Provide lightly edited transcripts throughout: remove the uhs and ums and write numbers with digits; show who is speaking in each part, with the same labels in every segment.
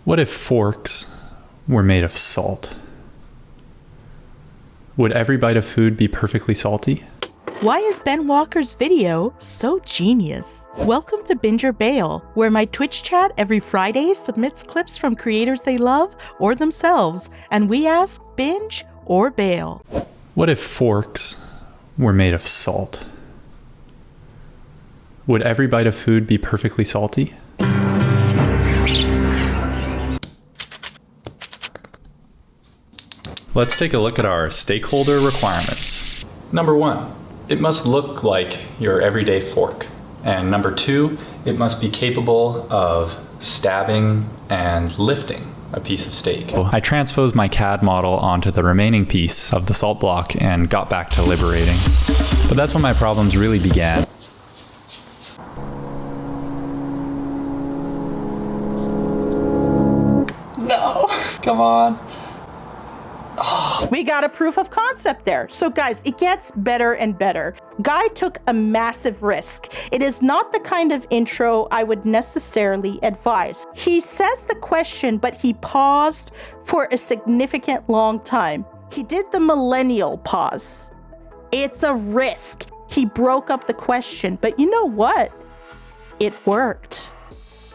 Speaker 1: What if forks were made of salt? Would every bite of food be perfectly salty?
Speaker 2: Why is Ben Walker's video so genius? Welcome to Binge or Bail, where my Twitch chat every Friday submits clips from creators they love or themselves, and we ask binge or bail.
Speaker 1: What if forks were made of salt? Would every bite of food be perfectly salty? Let's take a look at our stakeholder requirements. Number 1, it must look like your everyday fork. And number 2, it must be capable of stabbing and lifting a piece of steak. I transposed my CAD model onto the remaining piece of the salt block and got back to liberating. But that's when my problems really began.
Speaker 2: No,
Speaker 1: Come on.
Speaker 2: we got a proof of concept there. So guys, it gets better and better. Guy took a massive risk. It is not the kind of intro I would necessarily advise. He says the question, but he paused for a significant long time. He did the millennial pause. It's a risk. He broke up the question, but you know what? It worked.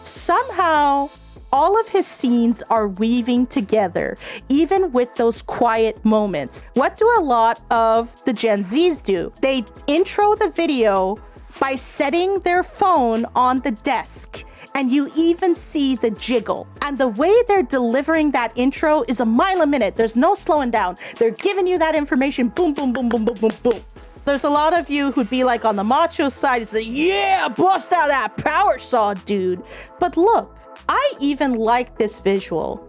Speaker 2: Somehow, all of his scenes are weaving together, even with those quiet moments. What do a lot of the Gen Zs do? They intro the video by setting their phone on the desk, and you even see the jiggle. And the way they're delivering that intro is a mile a minute. There's no slowing down. They're giving you that information, boom, boom, boom, boom, boom, boom, boom. There's a lot of you who'd be like on the macho side, it's like, yeah, bust out that power saw, dude. But look, I even like this visual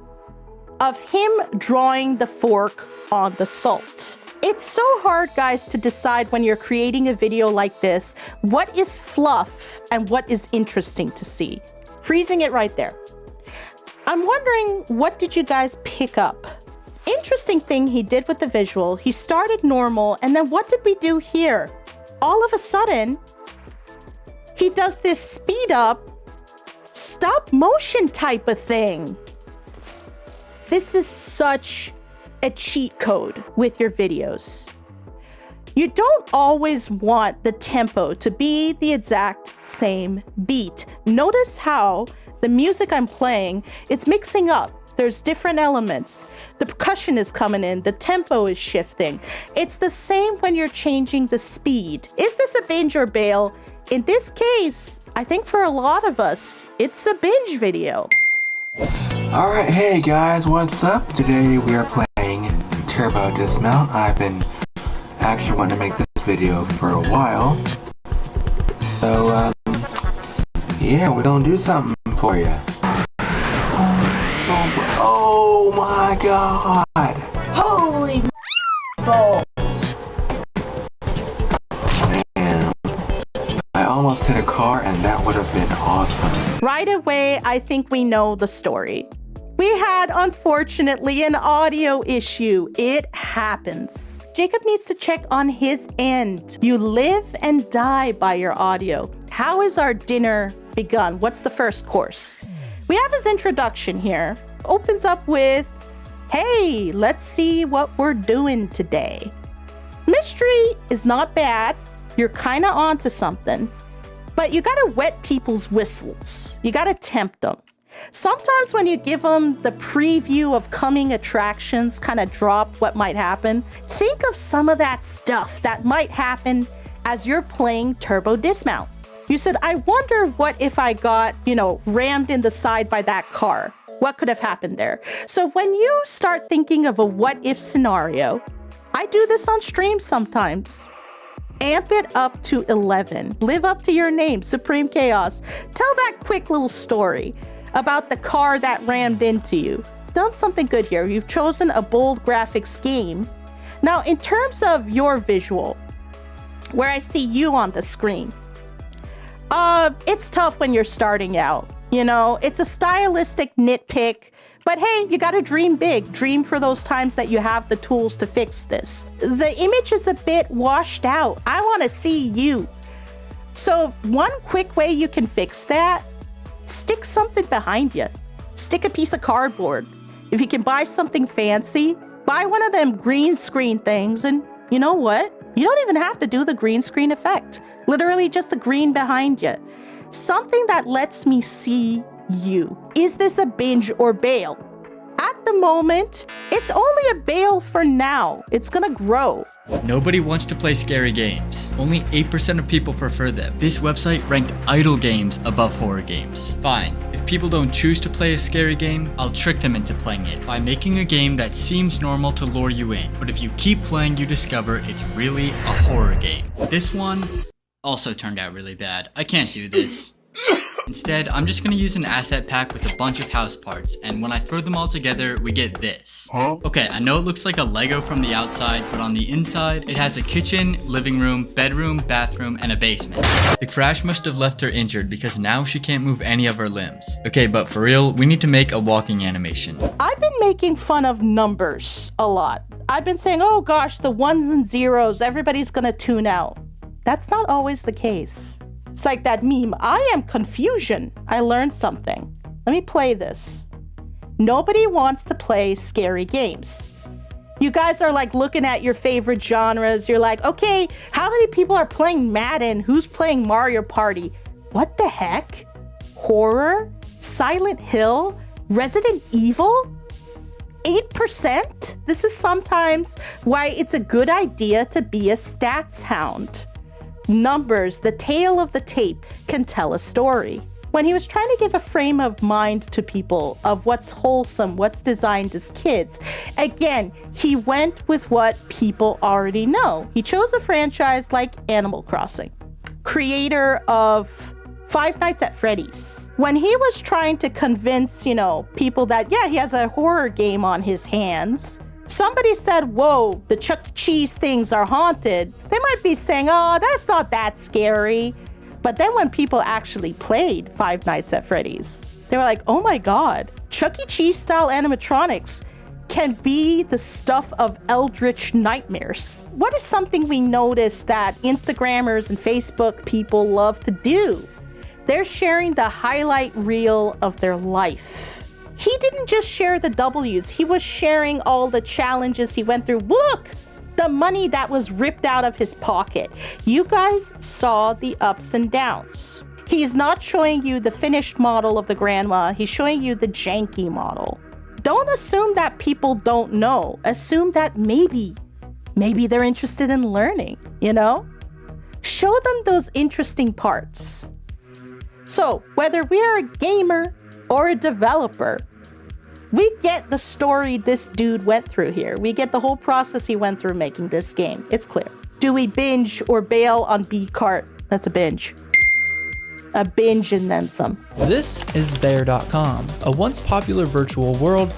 Speaker 2: of him drawing the fork on the salt. It's so hard, guys, to decide when you're creating a video like this, what is fluff and what is interesting to see. Freezing it right there. I'm wondering, what did you guys pick up? Interesting thing he did with the visual, he started normal, and then what did we do here? All of a sudden, he does this speed up, stop motion type of thing. This is such a cheat code with your videos. You don't always want the tempo to be the exact same beat. Notice how the music I'm playing, it's mixing up. There's different elements. The percussion is coming in, the tempo is shifting. It's the same when you're changing the speed. Is this a binge or bail? In this case, I think for a lot of us, it's a binge video.
Speaker 3: Alright, hey guys, what's up? Today we are playing Turbo Dismount. I've been actually wanting to make this video for a while. So, yeah, we're gonna do something for you. Oh my god!
Speaker 2: Holy balls.
Speaker 3: Man, I almost hit a car and that would have been awesome.
Speaker 2: Right away, I think we know the story. We had, unfortunately, an audio issue. It happens. Jacob needs to check on his end. You live and die by your audio. How is our dinner begun? What's the first course? We have his introduction here. Opens up with, hey, let's see what we're doing today. Mystery is not bad. You're kind of onto something. But you gotta wet people's whistles. You gotta tempt them. Sometimes when you give them the preview of coming attractions, kind of drop what might happen, think of some of that stuff that might happen as you're playing Turbo Dismount. You said, I wonder what if I got, rammed in the side by that car. What could have happened there? So when you start thinking of a what if scenario, I do this on stream sometimes. Amp it up to 11. Live up to your name, Supreme Chaos. Tell that quick little story about the car that rammed into you. Done something good here. You've chosen a bold graphics game. Now, in terms of your visual, where I see you on the screen, it's tough when you're starting out. It's a stylistic nitpick, but hey, you gotta dream big. Dream for those times that you have the tools to fix this. The image is a bit washed out. I wanna see you. So one quick way you can fix that, stick something behind you. Stick a piece of cardboard. If you can buy something fancy, buy one of them green screen things, and you know what? You don't even have to do the green screen effect. Literally just the green behind you. Something that lets me see you. Is this a binge or bail? At the moment, it's only a bail for now. It's gonna grow.
Speaker 4: Nobody wants to play scary games. Only 8% of people prefer them. This website ranked idle games above horror games. Fine. If people don't choose to play a scary game, I'll trick them into playing it by making a game that seems normal to lure you in. But if you keep playing, you discover it's really a horror game. This one also turned out really bad. I can't do this. Instead, I'm just gonna use an asset pack with a bunch of house parts, and when I throw them all together, we get this. Okay, I know it looks like a Lego from the outside, but on the inside, it has a kitchen, living room, bedroom, bathroom, and a basement. The crash must have left her injured because now she can't move any of her limbs. Okay, but for real, we need to make a walking animation.
Speaker 2: I've been making fun of numbers a lot. I've been saying, oh gosh, the ones and zeros, everybody's gonna tune out. That's not always the case. It's like that meme, I am confusion. I learned something. Let me play this. Nobody wants to play scary games. You guys are like looking at your favorite genres. You're like, okay, how many people are playing Madden? Who's playing Mario Party? What the heck? Horror? Silent Hill? Resident Evil? 8%? This is sometimes why it's a good idea to be a stats hound. Numbers, the tail of the tape, can tell a story. When he was trying to give a frame of mind to people of what's wholesome, what's designed as kids, again, he went with what people already know. He chose a franchise like Animal Crossing, creator of Five Nights at Freddy's. When he was trying to convince, people that, yeah, he has a horror game on his hands, somebody said, whoa, the Chuck E. Cheese things are haunted, they might be saying, oh, that's not that scary. But then when people actually played Five Nights at Freddy's, they were like, oh my God, Chuck E. Cheese style animatronics can be the stuff of eldritch nightmares. What is something we notice that Instagrammers and Facebook people love to do? They're sharing the highlight reel of their life. He didn't just share the W's, he was sharing all the challenges he went through. Look, the money that was ripped out of his pocket. You guys saw the ups and downs. He's not showing you the finished model of the grandma, he's showing you the janky model. Don't assume that people don't know. Assume that maybe they're interested in learning, Show them those interesting parts. So, whether we're a gamer or a developer, we get the story this dude went through here. We get the whole process he went through making this game. It's clear. Do we binge or bail on B-Cart? That's a binge. A binge and then some.
Speaker 5: This is there.com, a once popular virtual world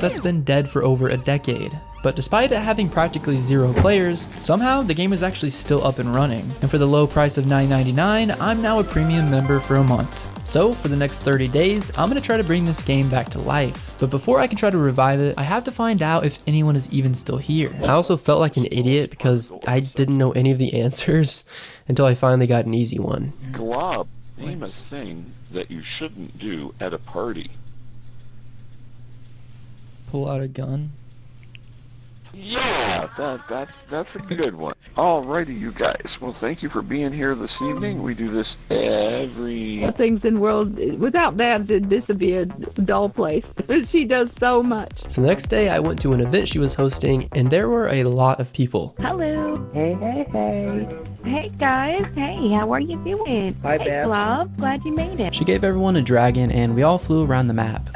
Speaker 5: that's been dead for over a decade. But despite it having practically 0 players, somehow the game is actually still up and running. And for the low price of $9.99, I'm now a premium member for a month. So for the next 30 days, I'm gonna try to bring this game back to life. But before I can try to revive it, I have to find out if anyone is even still here.
Speaker 6: I also felt like an idiot because I didn't know any of the answers until I finally got an easy one.
Speaker 7: Glob, name a thing that you shouldn't do at a party.
Speaker 5: Pull out a gun.
Speaker 7: Yeah, that's a good one. Alrighty, you guys. Well, thank you for being here this evening. We do this every...
Speaker 8: Things in the world. Without Babs, this would be a dull place. She does so much.
Speaker 6: So the next day, I went to an event she was hosting, and there were a lot of people.
Speaker 8: Hello.
Speaker 9: Hey.
Speaker 8: Hey, guys. Hey, how are you doing?
Speaker 9: Hi,
Speaker 8: hey,
Speaker 9: Babs.
Speaker 8: Glob. Glad you made it.
Speaker 5: She gave everyone a dragon, and we all flew around the map.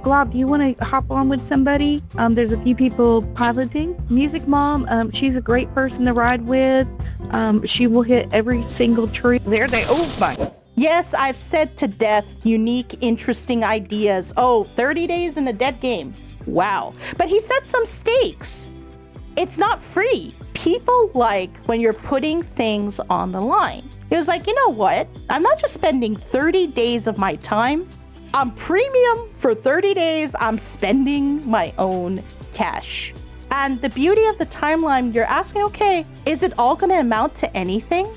Speaker 8: Glob, you want to hop on with somebody? There's a few people piloting. Music Mom, she's a great person to ride with. She will hit every single tree. There they, oh my.
Speaker 2: Yes, I've said to death, unique, interesting ideas. Oh, 30 days in a dead game. Wow. But he set some stakes. It's not free. People like when you're putting things on the line. It was like, you know what? I'm not just spending 30 days of my time. I'm premium for 30 days. I'm spending my own cash. And the beauty of the timeline, you're asking, okay, is it all going to amount to anything?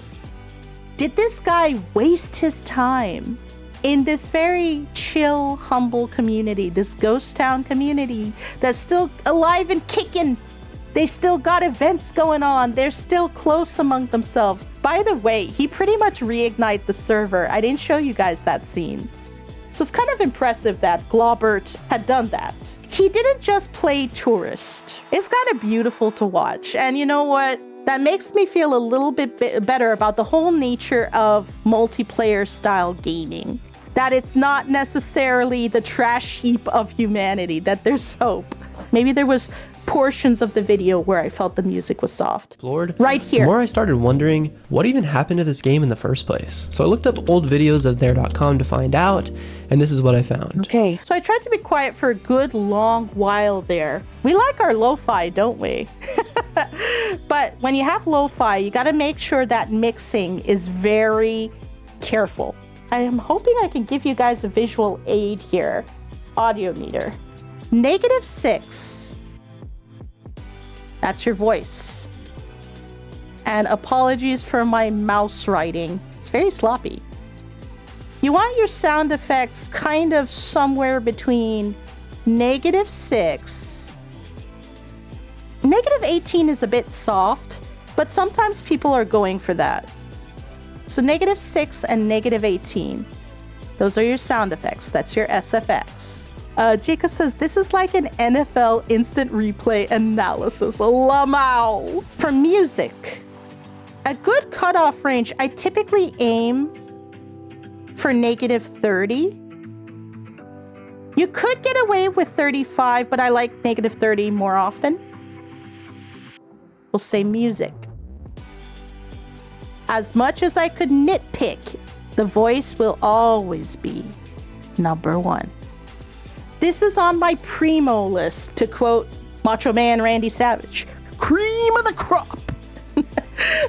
Speaker 2: Did this guy waste his time in this very chill, humble community, this ghost town community that's still alive and kicking. They still got events going on. They're still close among themselves. By the way, he pretty much reignited the server. I didn't show you guys that scene. So it's kind of impressive that globert had done that. He didn't just play tourist. It's kind of beautiful to watch. And you know what? That makes me feel a little bit better about the whole nature of multiplayer style gaming. That it's not necessarily the trash heap of humanity, that there's hope. Maybe there was portions of the video where I felt the music was soft.
Speaker 6: Lord,
Speaker 2: right here.
Speaker 6: The more I started wondering what even happened to this game in the first place. So I looked up old videos of there.com to find out, and this is what I found.
Speaker 2: Okay. So I tried to be quiet for a good long while there. We like our lo-fi, don't we? But when you have lo-fi, you got to make sure that mixing is very careful. I am hoping I can give you guys a visual aid here. Audio meter. -6. That's your voice. And apologies for my mouse writing. It's very sloppy. You want your sound effects kind of somewhere between -6. -18 is a bit soft, but sometimes people are going for that. So -6 and -18. Those are your sound effects. That's your SFX. Jacob says, this is like an NFL instant replay analysis. Lamau. For music, a good cutoff range, I typically aim for -30. You could get away with 35, but I like -30 more often. We'll say music. As much as I could nitpick, the voice will always be number 1. This is on my primo list, to quote Macho Man Randy Savage. Cream of the crop.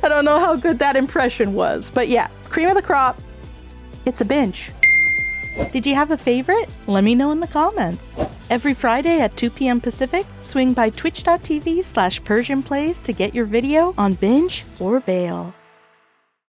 Speaker 2: I don't know how good that impression was, but yeah, cream of the crop. It's a binge. Did you have a favorite? Let me know in the comments. Every Friday at 2 p.m. Pacific, swing by twitch.tv/PersianPlays to get your video on Binge or Bail.